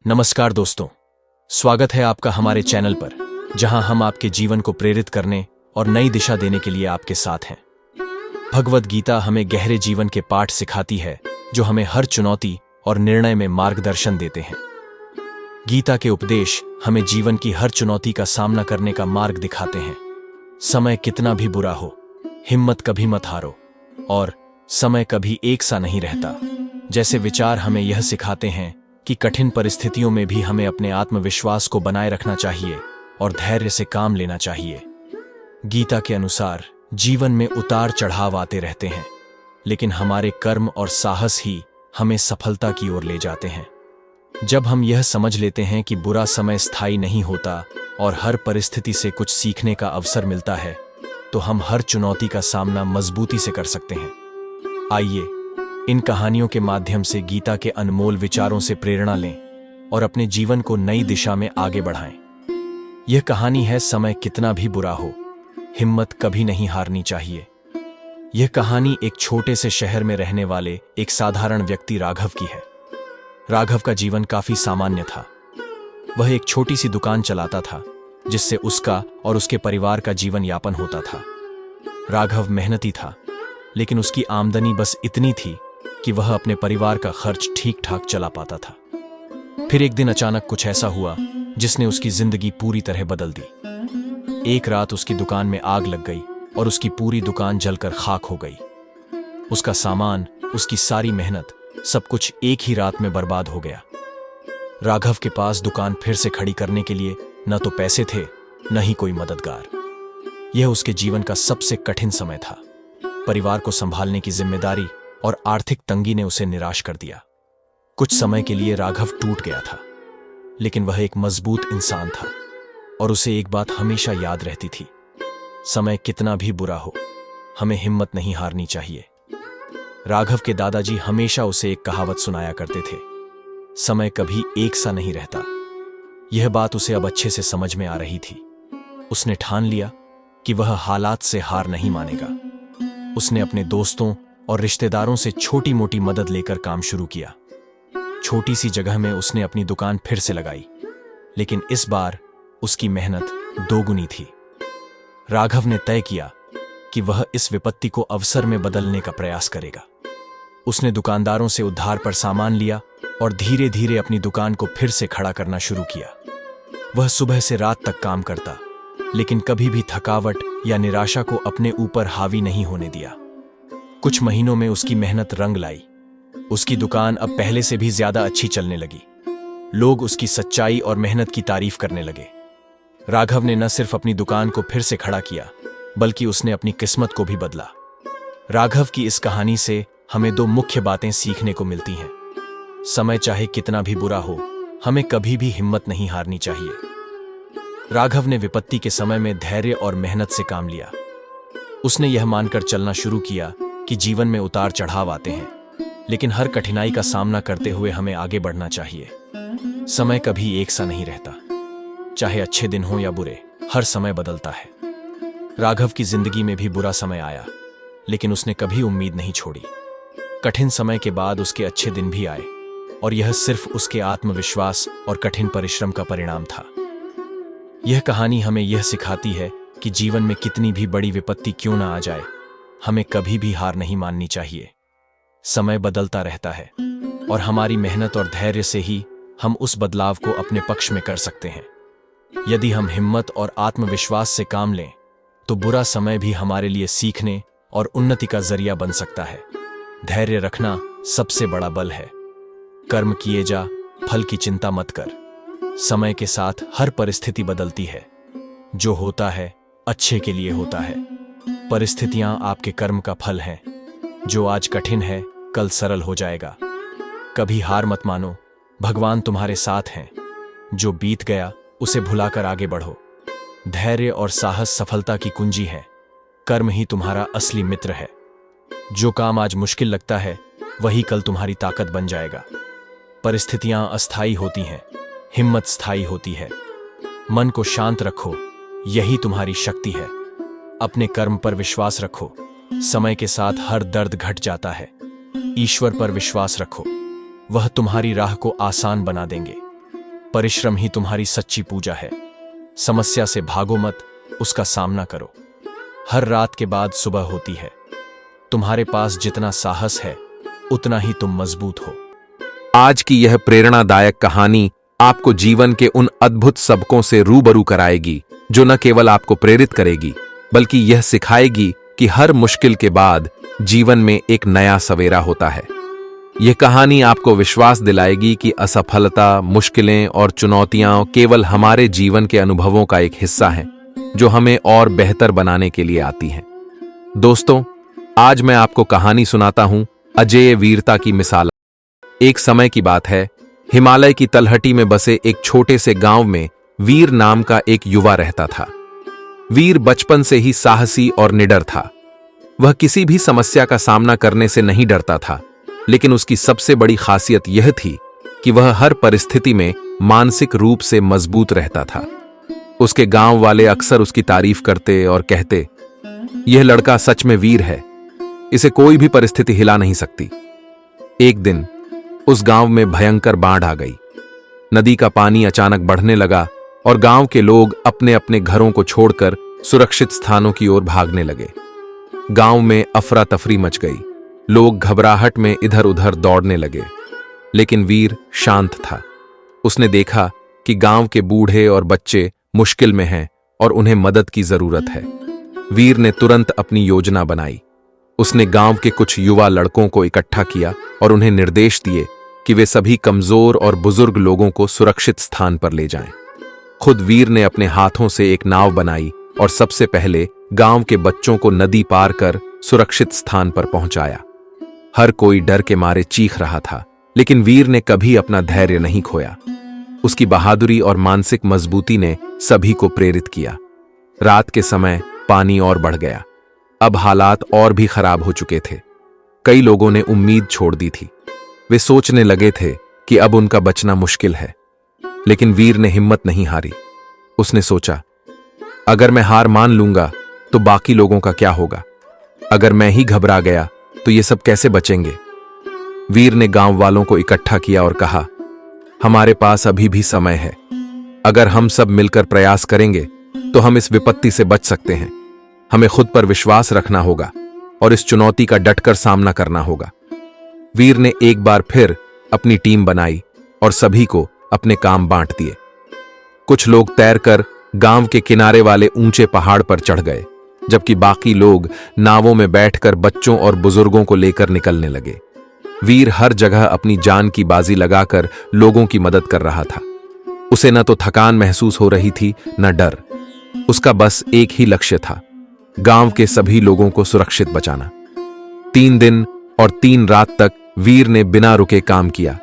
नमस्कार दोस्तों, स्वागत है आपका हमारे चैनल पर, जहां हम आपके जीवन को प्रेरित करने और नई दिशा देने के लिए आपके साथ हैं। भगवद गीता हमें गहरे जीवन के पाठ सिखाती है, जो हमें हर चुनौती और निर्णय में मार्गदर्शन देते हैं। गीता के उपदेश हमें जीवन की हर चुनौती का सामना करने का मार्ग दिखाते हैं। समय कितना भी बुरा हो, हिम्मत कभी मत हारो, और समय कभी एक सा नहीं रहता। जैसे विचार हमें यह सिखाते हैं कि कठिन परिस्थितियों में भी हमें अपने आत्मविश्वास को बनाए रखना चाहिए और धैर्य से काम लेना चाहिए। गीता के अनुसार जीवन में उतार चढ़ाव आते रहते हैं, लेकिन हमारे कर्म और साहस ही हमें सफलता की ओर ले जाते हैं। जब हम यह समझ लेते हैं कि बुरा समय स्थायी नहीं होता और हर परिस्थिति से कुछ सीखने का अवसर मिलता है, तो हम हर चुनौती का सामना मजबूती से कर सकते हैं। आइए इन कहानियों के माध्यम से गीता के अनमोल विचारों से प्रेरणा लें और अपने जीवन को नई दिशा में आगे बढ़ाएं। यह कहानी है समय कितना भी बुरा हो, हिम्मत कभी नहीं हारनी चाहिए। यह कहानी एक छोटे से शहर में रहने वाले एक साधारण व्यक्ति राघव की है। राघव का जीवन काफी सामान्य था। वह एक छोटी सी दुकान चलाता था, जिससे उसका और उसके परिवार का जीवन यापन होता था। राघव मेहनती था, लेकिन उसकी आमदनी बस इतनी थी कि वह अपने परिवार का खर्च ठीक ठाक चला पाता था। फिर एक दिन अचानक कुछ ऐसा हुआ जिसने उसकी जिंदगी पूरी तरह बदल दी। एक रात उसकी दुकान में आग लग गई और उसकी पूरी दुकान जलकर खाक हो गई। उसका सामान, उसकी सारी मेहनत, सब कुछ एक ही रात में बर्बाद हो गया। राघव के पास दुकान फिर से खड़ी करने के लिए न तो पैसे थे, न ही कोई मददगार। यह उसके जीवन का सबसे कठिन समय था। परिवार को संभालने की जिम्मेदारी और आर्थिक तंगी ने उसे निराश कर दिया। कुछ समय के लिए राघव टूट गया था, लेकिन वह एक मजबूत इंसान था और उसे एक बात हमेशा याद रहती थी: समय कितना भी बुरा हो, हमें हिम्मत नहीं हारनी चाहिए। राघव के दादाजी हमेशा उसे एक कहावत सुनाया करते थे: समय कभी एक सा नहीं रहता। यह बात उसे अब अच्छे से समझ में आ रही थी। उसने ठान लिया कि वह हालात से हार नहीं मानेगा। उसने अपने दोस्तों और रिश्तेदारों से छोटी मोटी मदद लेकर काम शुरू किया। छोटी सी जगह में उसने अपनी दुकान फिर से लगाई, लेकिन इस बार उसकी मेहनत दोगुनी थी। राघव ने तय किया कि वह इस विपत्ति को अवसर में बदलने का प्रयास करेगा। उसने दुकानदारों से उधार पर सामान लिया और धीरे धीरे अपनी दुकान को फिर से खड़ा करना शुरू किया। वह सुबह से रात तक काम करता, लेकिन कभी भी थकावट या निराशा को अपने ऊपर हावी नहीं होने दिया। कुछ महीनों में उसकी मेहनत रंग लाई। उसकी दुकान अब पहले से भी ज्यादा अच्छी चलने लगी। लोग उसकी सच्चाई और मेहनत की तारीफ करने लगे। राघव ने न सिर्फ अपनी दुकान को फिर से खड़ा किया, बल्कि उसने अपनी किस्मत को भी बदला। राघव की इस कहानी से हमें दो मुख्य बातें सीखने को मिलती हैं। समय चाहे कितना भी बुरा हो, हमें कभी भी हिम्मत नहीं हारनी चाहिए। राघव ने विपत्ति के समय में धैर्य और मेहनत से काम लिया। उसने यह मानकर चलना शुरू किया कि जीवन में उतार चढ़ाव आते हैं, लेकिन हर कठिनाई का सामना करते हुए हमें आगे बढ़ना चाहिए। समय कभी एक सा नहीं रहता। चाहे अच्छे दिन हो या बुरे, हर समय बदलता है। राघव की जिंदगी में भी बुरा समय आया, लेकिन उसने कभी उम्मीद नहीं छोड़ी। कठिन समय के बाद उसके अच्छे दिन भी आए, और यह सिर्फ उसके आत्मविश्वास और कठिन परिश्रम का परिणाम था। यह कहानी हमें यह सिखाती है कि जीवन में कितनी भी बड़ी विपत्ति क्यों ना आ जाए, हमें कभी भी हार नहीं माननी चाहिए। समय बदलता रहता है, और हमारी मेहनत और धैर्य से ही हम उस बदलाव को अपने पक्ष में कर सकते हैं। यदि हम हिम्मत और आत्मविश्वास से काम लें, तो बुरा समय भी हमारे लिए सीखने और उन्नति का जरिया बन सकता है। धैर्य रखना सबसे बड़ा बल है। कर्म किए जा, फल की चिंता मत कर। समय के साथ हर परिस्थिति बदलती है। जो होता है अच्छे के लिए होता है। परिस्थितियां आपके कर्म का फल हैं। जो आज कठिन है, कल सरल हो जाएगा। कभी हार मत मानो, भगवान तुम्हारे साथ हैं। जो बीत गया उसे भुलाकर आगे बढ़ो। धैर्य और साहस सफलता की कुंजी है। कर्म ही तुम्हारा असली मित्र है। जो काम आज मुश्किल लगता है, वही कल तुम्हारी ताकत बन जाएगा। परिस्थितियां अस्थायी होती हैं, हिम्मत स्थायी होती है। मन को शांत रखो, यही तुम्हारी शक्ति है। अपने कर्म पर विश्वास रखो। समय के साथ हर दर्द घट जाता है। ईश्वर पर विश्वास रखो, वह तुम्हारी राह को आसान बना देंगे। परिश्रम ही तुम्हारी सच्ची पूजा है। समस्या से भागो मत, उसका सामना करो। हर रात के बाद सुबह होती है। तुम्हारे पास जितना साहस है उतना ही तुम मजबूत हो। आज की यह प्रेरणादायक कहानी आपको जीवन के उन अद्भुत सबकों से रूबरू कराएगी जो न केवल आपको प्रेरित करेगी बल्कि यह सिखाएगी कि हर मुश्किल के बाद जीवन में एक नया सवेरा होता है। यह कहानी आपको विश्वास दिलाएगी कि असफलता, मुश्किलें और चुनौतियां केवल हमारे जीवन के अनुभवों का एक हिस्सा हैं जो हमें और बेहतर बनाने के लिए आती हैं। दोस्तों, आज मैं आपको कहानी सुनाता हूं अजेय वीरता की मिसाल। एक समय की बात है, हिमालय की तलहटी में बसे एक छोटे से गांव में वीर नाम का एक युवा रहता था। वीर बचपन से ही साहसी और निडर था। वह किसी भी समस्या का सामना करने से नहीं डरता था, लेकिन उसकी सबसे बड़ी खासियत यह थी कि वह हर परिस्थिति में मानसिक रूप से मजबूत रहता था। उसके गांव वाले अक्सर उसकी तारीफ करते और कहते, यह लड़का सच में वीर है, इसे कोई भी परिस्थिति हिला नहीं सकती। एक दिन उस गांव में भयंकर बाढ़ आ गई। नदी का पानी अचानक बढ़ने लगा और गांव के लोग अपने अपने घरों को छोड़कर सुरक्षित स्थानों की ओर भागने लगे। गांव में अफरा तफरी मच गई। लोग घबराहट में इधर उधर दौड़ने लगे, लेकिन वीर शांत था। उसने देखा कि गांव के बूढ़े और बच्चे मुश्किल में हैं और उन्हें मदद की जरूरत है। वीर ने तुरंत अपनी योजना बनाई। उसने गांव के कुछ युवा लड़कों को इकट्ठा किया और उन्हें निर्देश दिए कि वे सभी कमजोर और बुजुर्ग लोगों को सुरक्षित स्थान पर ले जाएं। खुद वीर ने अपने हाथों से एक नाव बनाई और सबसे पहले गांव के बच्चों को नदी पार कर सुरक्षित स्थान पर पहुंचाया। हर कोई डर के मारे चीख रहा था, लेकिन वीर ने कभी अपना धैर्य नहीं खोया। उसकी बहादुरी और मानसिक मजबूती ने सभी को प्रेरित किया। रात के समय पानी और बढ़ गया। अब हालात और भी खराब हो चुके थे। कई लोगों ने उम्मीद छोड़ दी थी। वे सोचने लगे थे कि अब उनका बचना मुश्किल है, लेकिन वीर ने हिम्मत नहीं हारी। उसने सोचा, अगर मैं हार मान लूंगा तो बाकी लोगों का क्या होगा? अगर मैं ही घबरा गया तो ये सब कैसे बचेंगे? वीर ने गांव वालों को इकट्ठा किया और कहा, हमारे पास अभी भी समय है। अगर हम सब मिलकर प्रयास करेंगे तो हम इस विपत्ति से बच सकते हैं। हमें खुद पर विश्वास रखना होगा और इस चुनौती का डटकर सामना करना होगा। वीर ने एक बार फिर अपनी टीम बनाई और सभी को अपने काम बांट दिए। कुछ लोग तैरकर गांव के किनारे वाले ऊंचे पहाड़ पर चढ़ गए, जबकि बाकी लोग नावों में बैठकर बच्चों और बुजुर्गों को लेकर निकलने लगे। वीर हर जगह अपनी जान की बाजी लगाकर लोगों की मदद कर रहा था। उसे न तो थकान महसूस हो रही थी न डर। उसका बस एक ही लक्ष्य था, गांव के सभी लोगों को सुरक्षित बचाना। 3 दिन और 3 रात तक वीर ने बिना रुके काम किया।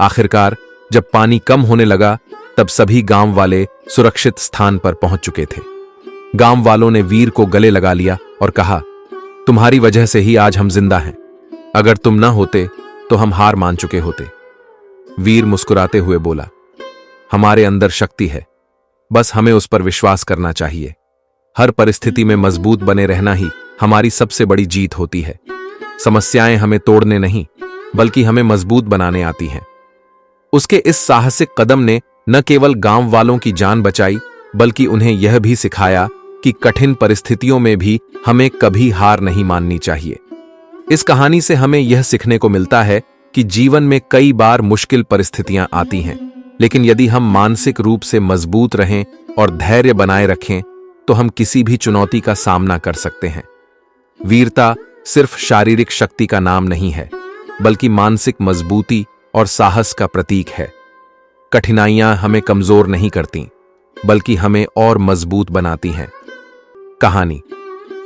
आखिरकार जब पानी कम होने लगा तब सभी गांव वाले सुरक्षित स्थान पर पहुंच चुके थे। गांव वालों ने वीर को गले लगा लिया और कहा, तुम्हारी वजह से ही आज हम जिंदा हैं। अगर तुम ना होते तो हम हार मान चुके होते। वीर मुस्कुराते हुए बोला, हमारे अंदर शक्ति है, बस हमें उस पर विश्वास करना चाहिए। हर परिस्थिति में मजबूत बने रहना ही हमारी सबसे बड़ी जीत होती है। समस्याएं हमें तोड़ने नहीं बल्कि हमें मजबूत बनाने आती हैं। उसके इस साहसिक कदम ने न केवल गांव वालों की जान बचाई बल्कि उन्हें यह भी सिखाया कि कठिन परिस्थितियों में भी हमें कभी हार नहीं माननी चाहिए। इस कहानी से हमें यह सीखने को मिलता है कि जीवन में कई बार मुश्किल परिस्थितियां आती हैं, लेकिन यदि हम मानसिक रूप से मजबूत रहें और धैर्य बनाए रखें तो हम किसी भी चुनौती का सामना कर सकते हैं। वीरता सिर्फ शारीरिक शक्ति का नाम नहीं है, बल्कि मानसिक मजबूती और साहस का प्रतीक है। कठिनाइयां हमें कमजोर नहीं करती, बल्कि हमें और मजबूत बनाती हैं। कहानी,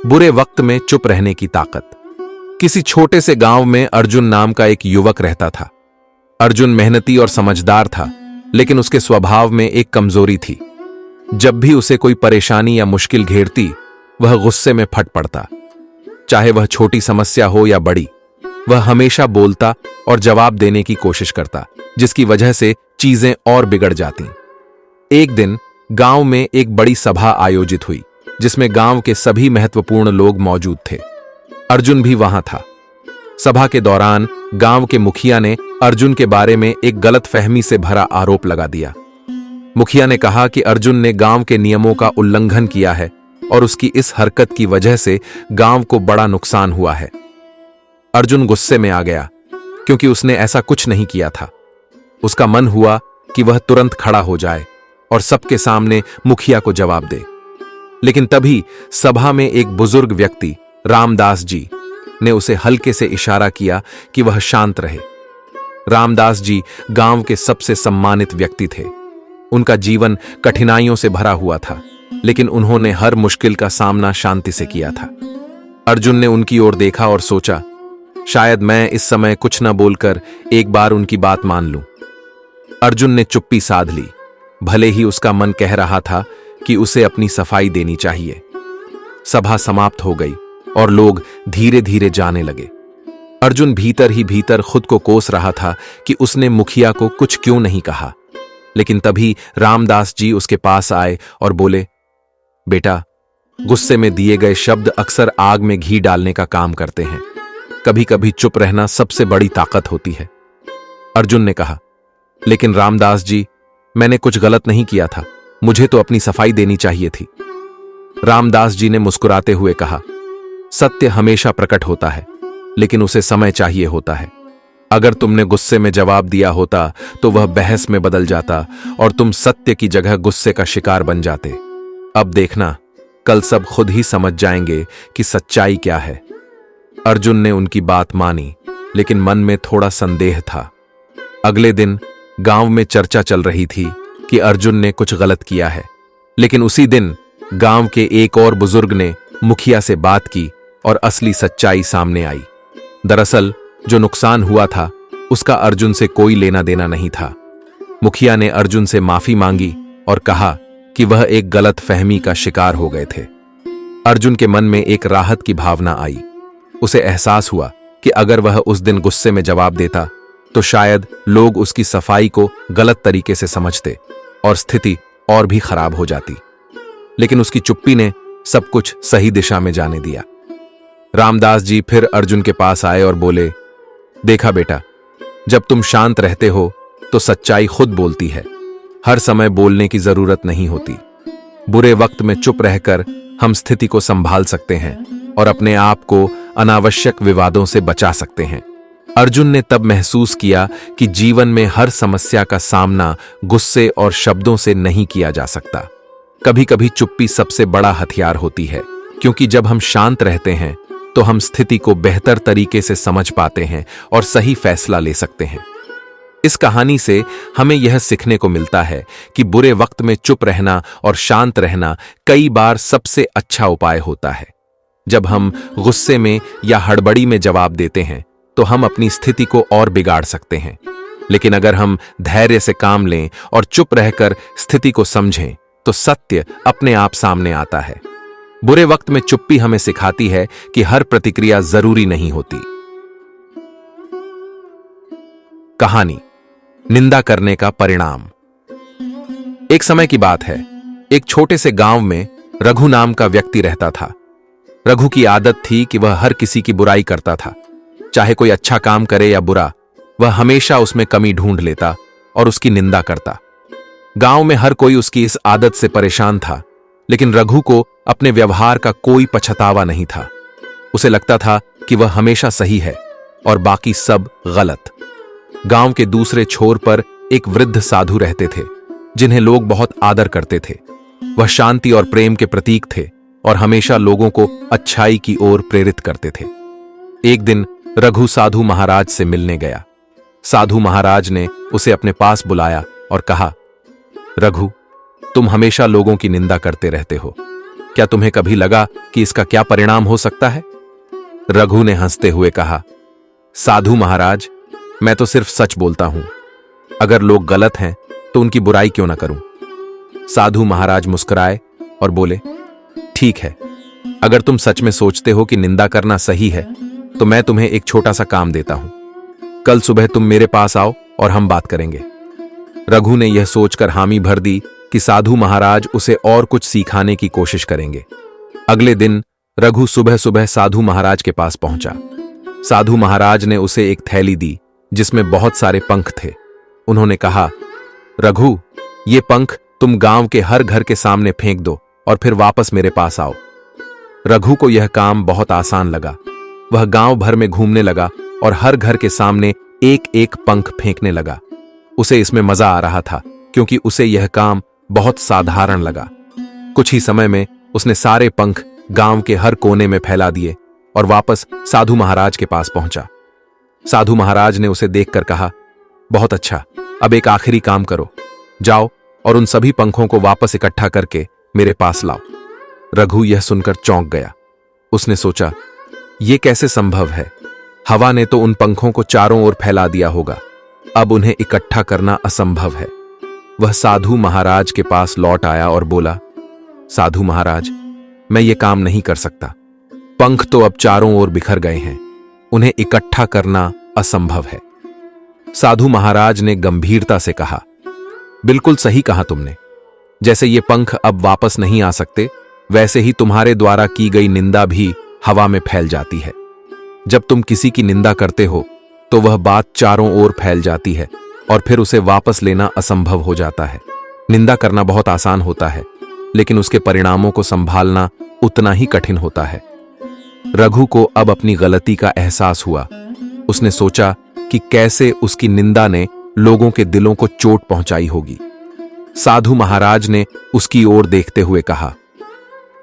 बुरे वक्त में चुप रहने की ताकत। किसी छोटे से गांव में अर्जुन नाम का एक युवक रहता था। अर्जुन मेहनती और समझदार था, लेकिन उसके स्वभाव में एक कमजोरी थी। जब भी उसे कोई परेशानी या मुश्किल घेरती, वह गुस्से में फट पड़ता। चाहे वह छोटी समस्या हो या बड़ी, वह हमेशा बोलता और जवाब देने की कोशिश करता, जिसकी वजह से चीजें और बिगड़ जाती। एक दिन गांव में एक बड़ी सभा आयोजित हुई, जिसमें गांव के सभी महत्वपूर्ण लोग मौजूद थे। अर्जुन भी वहां था। सभा के दौरान गांव के मुखिया ने अर्जुन के बारे में एक गलतफहमी से भरा आरोप लगा दिया। मुखिया ने कहा कि अर्जुन ने गांव के नियमों का उल्लंघन किया है और उसकी इस हरकत की वजह से गांव को बड़ा नुकसान हुआ है। अर्जुन गुस्से में आ गया क्योंकि उसने ऐसा कुछ नहीं किया था। उसका मन हुआ कि वह तुरंत खड़ा हो जाए और सबके सामने मुखिया को जवाब दे। लेकिन तभी सभा में एक बुजुर्ग व्यक्ति रामदास जी ने उसे हल्के से इशारा किया कि वह शांत रहे। रामदास जी गांव के सबसे सम्मानित व्यक्ति थे। उनका जीवन कठिनाइयों से भरा हुआ था, लेकिन उन्होंने हर मुश्किल का सामना शांति से किया था। अर्जुन ने उनकी ओर देखा और सोचा, शायद मैं इस समय कुछ न बोलकर एक बार उनकी बात मान लूं। अर्जुन ने चुप्पी साध ली, भले ही उसका मन कह रहा था कि उसे अपनी सफाई देनी चाहिए। सभा समाप्त हो गई और लोग धीरे धीरे जाने लगे। अर्जुन भीतर ही भीतर खुद को कोस रहा था कि उसने मुखिया को कुछ क्यों नहीं कहा। लेकिन तभी रामदास जी उसके पास आए और बोले, बेटा, गुस्से में दिए गए शब्द अक्सर आग में घी डालने का काम करते हैं। कभी कभी चुप रहना सबसे बड़ी ताकत होती है। अर्जुन ने कहा, लेकिन रामदास जी, मैंने कुछ गलत नहीं किया था, मुझे तो अपनी सफाई देनी चाहिए थी। रामदास जी ने मुस्कुराते हुए कहा, सत्य हमेशा प्रकट होता है, लेकिन उसे समय चाहिए होता है। अगर तुमने गुस्से में जवाब दिया होता तो वह बहस में बदल जाता और तुम सत्य की जगह गुस्से का शिकार बन जाते। अब देखना, कल सब खुद ही समझ जाएंगे कि सच्चाई क्या है। अर्जुन ने उनकी बात मानी, लेकिन मन में थोड़ा संदेह था। अगले दिन गांव में चर्चा चल रही थी कि अर्जुन ने कुछ गलत किया है। लेकिन उसी दिन गांव के एक और बुजुर्ग ने मुखिया से बात की और असली सच्चाई सामने आई। दरअसल जो नुकसान हुआ था उसका अर्जुन से कोई लेना देना नहीं था। मुखिया ने अर्जुन से माफी मांगी और कहा कि वह एक गलत फहमी का शिकार हो गए थे। अर्जुन के मन में एक राहत की भावना आई। उसे एहसास हुआ कि अगर वह उस दिन गुस्से में जवाब देता तो शायद लोग उसकी सफाई को गलत तरीके से समझते और स्थिति और भी खराब हो जाती। लेकिन उसकी चुप्पी ने सब कुछ सही दिशा में जाने दिया। रामदास जी फिर अर्जुन के पास आए और बोले, देखा बेटा, जब तुम शांत रहते हो तो सच्चाई खुद बोलती है। हर समय बोलने की जरूरत नहीं होती। बुरे वक्त में चुप रहकर हम स्थिति को संभाल सकते हैं और अपने आप को अनावश्यक विवादों से बचा सकते हैं। अर्जुन ने तब महसूस किया कि जीवन में हर समस्या का सामना गुस्से और शब्दों से नहीं किया जा सकता। कभी कभी चुप्पी सबसे बड़ा हथियार होती है, क्योंकि जब हम शांत रहते हैं तो हम स्थिति को बेहतर तरीके से समझ पाते हैं और सही फैसला ले सकते हैं। इस कहानी से हमें यह सीखने को मिलता है कि बुरे वक्त में चुप रहना और शांत रहना कई बार सबसे अच्छा उपाय होता है। जब हम गुस्से में या हड़बड़ी में जवाब देते हैं तो हम अपनी स्थिति को और बिगाड़ सकते हैं। लेकिन अगर हम धैर्य से काम लें और चुप रहकर स्थिति को समझें तो सत्य अपने आप सामने आता है। बुरे वक्त में चुप्पी हमें सिखाती है कि हर प्रतिक्रिया जरूरी नहीं होती। कहानी, निंदा करने का परिणाम। एक समय की बात है, एक छोटे से गांव में रघु नाम का व्यक्ति रहता था। रघु की आदत थी कि वह हर किसी की बुराई करता था। चाहे कोई अच्छा काम करे या बुरा, वह हमेशा उसमें कमी ढूंढ लेता और उसकी निंदा करता। गांव में हर कोई उसकी इस आदत से परेशान था, लेकिन रघु को अपने व्यवहार का कोई पछतावा नहीं था। उसे लगता था कि वह हमेशा सही है और बाकी सब गलत। गांव के दूसरे छोर पर एक वृद्ध साधु रहते थे, जिन्हें लोग बहुत आदर करते थे। वह शांति और प्रेम के प्रतीक थे और हमेशा लोगों को अच्छाई की ओर प्रेरित करते थे। एक दिन रघु साधु महाराज से मिलने गया। साधु महाराज ने उसे अपने पास बुलाया और कहा, रघु, तुम हमेशा लोगों की निंदा करते रहते हो। क्या तुम्हें कभी लगा कि इसका क्या परिणाम हो सकता है? रघु ने हंसते हुए कहा, साधु महाराज, मैं तो सिर्फ सच बोलता हूं। अगर लोग गलत हैं तो उनकी बुराई क्यों ना करूं? साधु महाराज मुस्कुराए और बोले, ठीक है, अगर तुम सच में सोचते हो कि निंदा करना सही है तो मैं तुम्हें एक छोटा सा काम देता हूं। कल सुबह तुम मेरे पास आओ और हम बात करेंगे। रघु ने यह सोचकर हामी भर दी कि साधु महाराज उसे और कुछ सिखाने की कोशिश करेंगे। अगले दिन रघु सुबह सुबह साधु महाराज के पास पहुंचा। साधु महाराज ने उसे एक थैली दी जिसमें बहुत सारे पंख थे। उन्होंने कहा, रघु, ये पंख तुम गांव के हर घर के सामने फेंक दो और फिर वापस मेरे पास आओ। रघु को यह काम बहुत आसान लगा। वह गांव भर में घूमने लगा और हर घर के सामने एक एक पंख फेंकने लगा। उसे इसमें मजा आ रहा था क्योंकि उसे यह काम बहुत साधारण लगा। कुछ ही समय में उसने सारे पंख गांव के हर कोने में फैला दिए और वापस साधु महाराज के पास पहुंचा। साधु महाराज ने उसे देखकर कहा, बहुत अच्छा, अब एक आखिरी काम करो, जाओ और उन सभी पंखों को वापस इकट्ठा करके मेरे पास लाओ। रघु यह सुनकर चौंक गया। उसने सोचा, यह कैसे संभव है? हवा ने तो उन पंखों को चारों ओर फैला दिया होगा, अब उन्हें इकट्ठा करना असंभव है। वह साधु महाराज के पास लौट आया और बोला, साधु महाराज, मैं ये काम नहीं कर सकता। पंख तो अब चारों ओर बिखर गए हैं, उन्हें इकट्ठा करना असंभव है। साधु महाराज ने गंभीरता से कहा, बिल्कुल सही कहा तुमने। जैसे ये पंख अब वापस नहीं आ सकते, वैसे ही तुम्हारे द्वारा की गई निंदा भी हवा में फैल जाती है। जब तुम किसी की निंदा करते हो तो वह बात चारों ओर फैल जाती है और फिर उसे वापस लेना असंभव हो जाता है। निंदा करना बहुत आसान होता है, लेकिन उसके परिणामों को संभालना उतना ही कठिन होता है। रघु को अब अपनी गलती का एहसास हुआ। उसने सोचा कि कैसे उसकी निंदा ने लोगों के दिलों को चोट पहुंचाई होगी। साधु महाराज ने उसकी ओर देखते हुए कहा,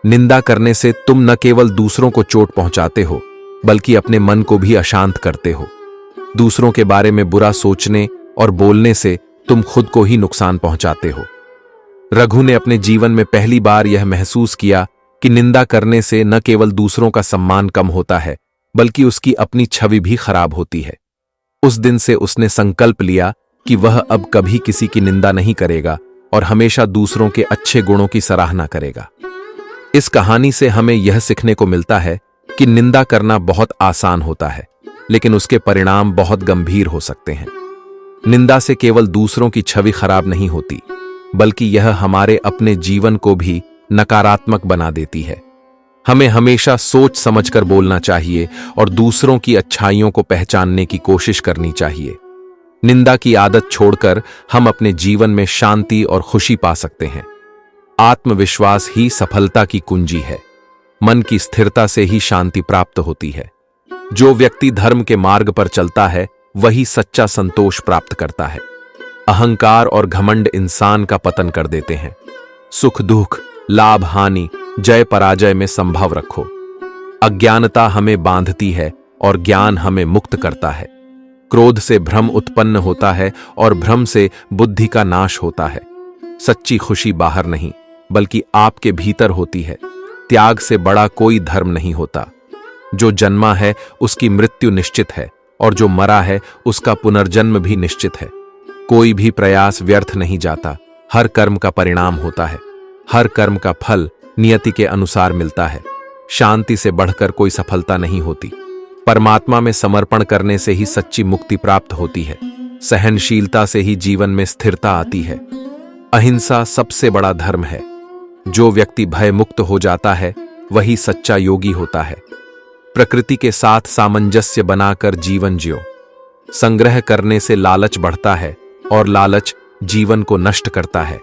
निंदा करने से तुम न केवल दूसरों को चोट पहुंचाते हो, बल्कि अपने मन को भी अशांत करते हो। दूसरों के बारे में बुरा सोचने और बोलने से तुम खुद को ही नुकसान पहुंचाते हो। रघु ने अपने जीवन में पहली बार यह महसूस किया कि निंदा करने से न केवल दूसरों का सम्मान कम होता है, बल्कि उसकी अपनी छवि भी खराब होती है। उस दिन से उसने संकल्प लिया कि वह अब कभी किसी की निंदा नहीं करेगा और हमेशा दूसरों के अच्छे गुणों की सराहना करेगा। इस कहानी से हमें यह सीखने को मिलता है कि निंदा करना बहुत आसान होता है, लेकिन उसके परिणाम बहुत गंभीर हो सकते हैं। निंदा से केवल दूसरों की छवि खराब नहीं होती, बल्कि यह हमारे अपने जीवन को भी नकारात्मक बना देती है। हमें हमेशा सोच समझकर बोलना चाहिए और दूसरों की अच्छाइयों को पहचानने की कोशिश करनी चाहिए। निंदा की आदत छोड़कर हम अपने जीवन में शांति और खुशी पा सकते हैं। आत्मविश्वास ही सफलता की कुंजी है। मन की स्थिरता से ही शांति प्राप्त होती है। जो व्यक्ति धर्म के मार्ग पर चलता है, वही सच्चा संतोष प्राप्त करता है। अहंकार और घमंड इंसान का पतन कर देते हैं। सुख दुख, लाभ हानि, जय पराजय में संभव रखो। अज्ञानता हमें बांधती है और ज्ञान हमें मुक्त करता है। क्रोध से भ्रम उत्पन्न होता है और भ्रम से बुद्धि का नाश होता है। सच्ची खुशी बाहर नहीं, बल्कि आपके भीतर होती है। त्याग से बड़ा कोई धर्म नहीं होता। जो जन्मा है उसकी मृत्यु निश्चित है और जो मरा है उसका पुनर्जन्म भी निश्चित है। कोई भी प्रयास व्यर्थ नहीं जाता। हर कर्म का परिणाम होता है। हर कर्म का फल नियति के अनुसार मिलता है। शांति से बढ़कर कोई सफलता नहीं होती। परमात्मा में समर्पण करने से ही सच्ची मुक्ति प्राप्त होती है। सहनशीलता से ही जीवन में स्थिरता आती है। अहिंसा सबसे बड़ा धर्म है। जो व्यक्ति भय मुक्त हो जाता है, वही सच्चा योगी होता है। प्रकृति के साथ सामंजस्य बनाकर जीवन जियो। संग्रह करने से लालच बढ़ता है और लालच जीवन को नष्ट करता है।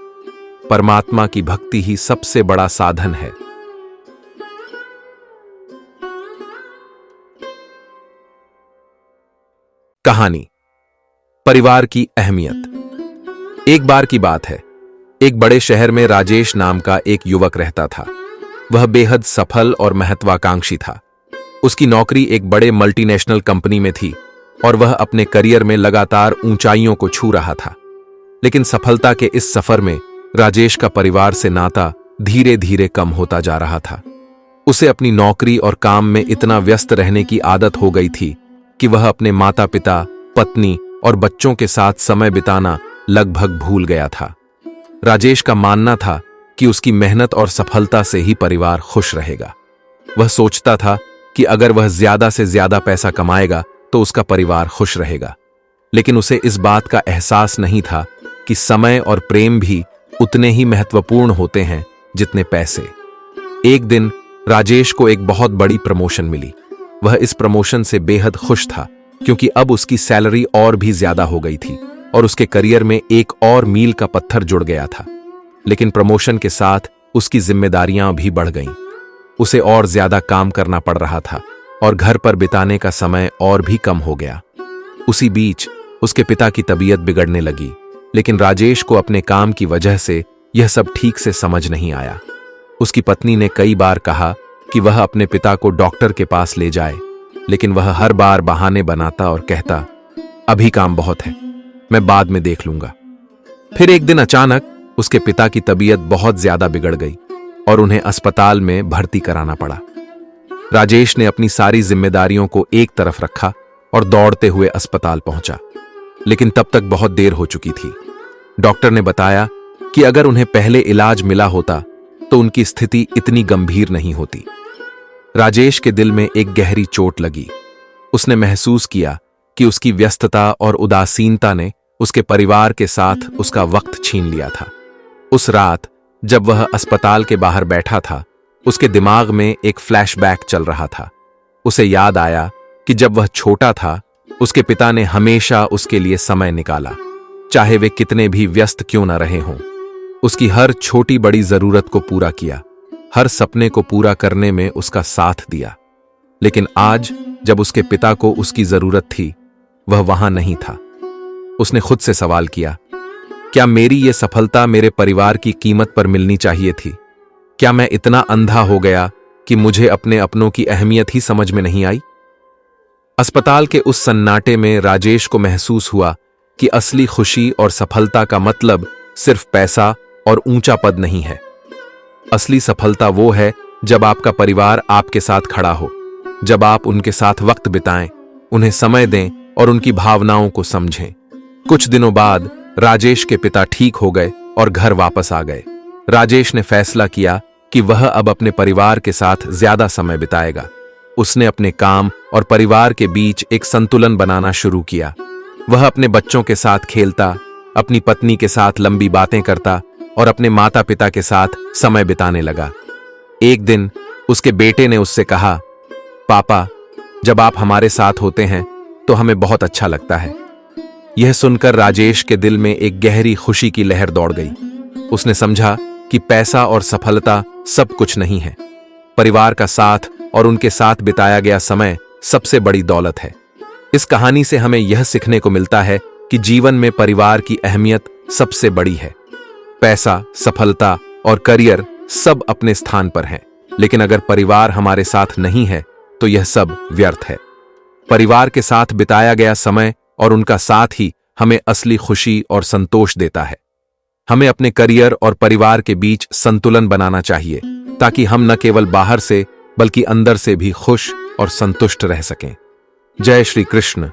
परमात्मा की भक्ति ही सबसे बड़ा साधन है। कहानी, परिवार की अहमियत। एक बार की बात है, एक बड़े शहर में राजेश नाम का एक युवक रहता था। वह बेहद सफल और महत्वाकांक्षी था। उसकी नौकरी एक बड़े मल्टीनेशनल कंपनी में थी और वह अपने करियर में लगातार ऊंचाइयों को छू रहा था। लेकिन सफलता के इस सफर में राजेश का परिवार से नाता धीरे धीरे कम होता जा रहा था। उसे अपनी नौकरी और काम में इतना व्यस्त रहने की आदत हो गई थी कि वह अपने माता पिता, पत्नी और बच्चों के साथ समय बिताना लगभग भूल गया था। राजेश का मानना था कि उसकी मेहनत और सफलता से ही परिवार खुश रहेगा। वह सोचता था कि अगर वह ज्यादा से ज्यादा पैसा कमाएगा तो उसका परिवार खुश रहेगा। लेकिन उसे इस बात का एहसास नहीं था कि समय और प्रेम भी उतने ही महत्वपूर्ण होते हैं जितने पैसे। एक दिन राजेश को एक बहुत बड़ी प्रमोशन मिली। वह इस प्रमोशन से बेहद खुश था क्योंकि अब उसकी सैलरी और भी ज्यादा हो गई थी और उसके करियर में एक और मील का पत्थर जुड़ गया था। लेकिन प्रमोशन के साथ उसकी जिम्मेदारियां भी बढ़ गईं। उसे और ज्यादा काम करना पड़ रहा था और घर पर बिताने का समय और भी कम हो गया। उसी बीच उसके पिता की तबीयत बिगड़ने लगी, लेकिन राजेश को अपने काम की वजह से यह सब ठीक से समझ नहीं आया। उसकी पत्नी ने कई बार कहा कि वह अपने पिता को डॉक्टर के पास ले जाए, लेकिन वह हर बार बहाने बनाता और कहता, अभी काम बहुत है, मैं बाद में देख लूंगा। फिर एक दिन अचानक उसके पिता की तबीयत बहुत ज्यादा बिगड़ गई और उन्हें अस्पताल में भर्ती कराना पड़ा। राजेश ने अपनी सारी जिम्मेदारियों को एक तरफ रखा और दौड़ते हुए अस्पताल पहुंचा, लेकिन तब तक बहुत देर हो चुकी थी। डॉक्टर ने बताया कि अगर उन्हें पहले इलाज मिला होता तो उनकी स्थिति इतनी गंभीर नहीं होती। राजेश के दिल में एक गहरी चोट लगी। उसने महसूस किया कि उसकी व्यस्तता और उदासीनता ने उसके परिवार के साथ उसका वक्त छीन लिया था। उस रात जब वह अस्पताल के बाहर बैठा था, उसके दिमाग में एक फ्लैशबैक चल रहा था। उसे याद आया कि जब वह छोटा था, उसके पिता ने हमेशा उसके लिए समय निकाला, चाहे वे कितने भी व्यस्त क्यों न रहे हों। उसकी हर छोटी बड़ी जरूरत को पूरा किया, हर सपने को पूरा करने में उसका साथ दिया। लेकिन आज जब उसके पिता को उसकी जरूरत थी, वह वहां नहीं था। उसने खुद से सवाल किया, क्या मेरी ये सफलता मेरे परिवार की कीमत पर मिलनी चाहिए थी? क्या मैं इतना अंधा हो गया कि मुझे अपने अपनों की अहमियत ही समझ में नहीं आई? अस्पताल के उस सन्नाटे में राजेश को महसूस हुआ कि असली खुशी और सफलता का मतलब सिर्फ पैसा और ऊंचा पद नहीं है। असली सफलता वो है जब आपका परिवार आपके साथ खड़ा हो, जब आप उनके साथ वक्त बिताएं, उन्हें समय दें और उनकी भावनाओं को समझें। कुछ दिनों बाद राजेश के पिता ठीक हो गए और घर वापस आ गए। राजेश ने फैसला किया कि वह अब अपने परिवार के साथ ज्यादा समय बिताएगा। उसने अपने काम और परिवार के बीच एक संतुलन बनाना शुरू किया। वह अपने बच्चों के साथ खेलता, अपनी पत्नी के साथ लंबी बातें करता और अपने माता पिता के साथ समय बिताने लगा। एक दिन उसके बेटे ने उससे कहा, पापा, जब आप हमारे साथ होते हैं तो हमें बहुत अच्छा लगता है। यह सुनकर राजेश के दिल में एक गहरी खुशी की लहर दौड़ गई। उसने समझा कि पैसा और सफलता सब कुछ नहीं है। परिवार का साथ और उनके साथ बिताया गया समय सबसे बड़ी दौलत है। इस कहानी से हमें यह सीखने को मिलता है कि जीवन में परिवार की अहमियत सबसे बड़ी है। पैसा, सफलता और करियर सब अपने स्थान पर हैं, लेकिन अगर परिवार हमारे साथ नहीं है तो यह सब व्यर्थ है। परिवार के साथ बिताया गया समय और उनका साथ ही हमें असली खुशी और संतोष देता है। हमें अपने करियर और परिवार के बीच संतुलन बनाना चाहिए, ताकि हम न केवल बाहर से बल्कि अंदर से भी खुश और संतुष्ट रह सकें। जय श्री कृष्ण।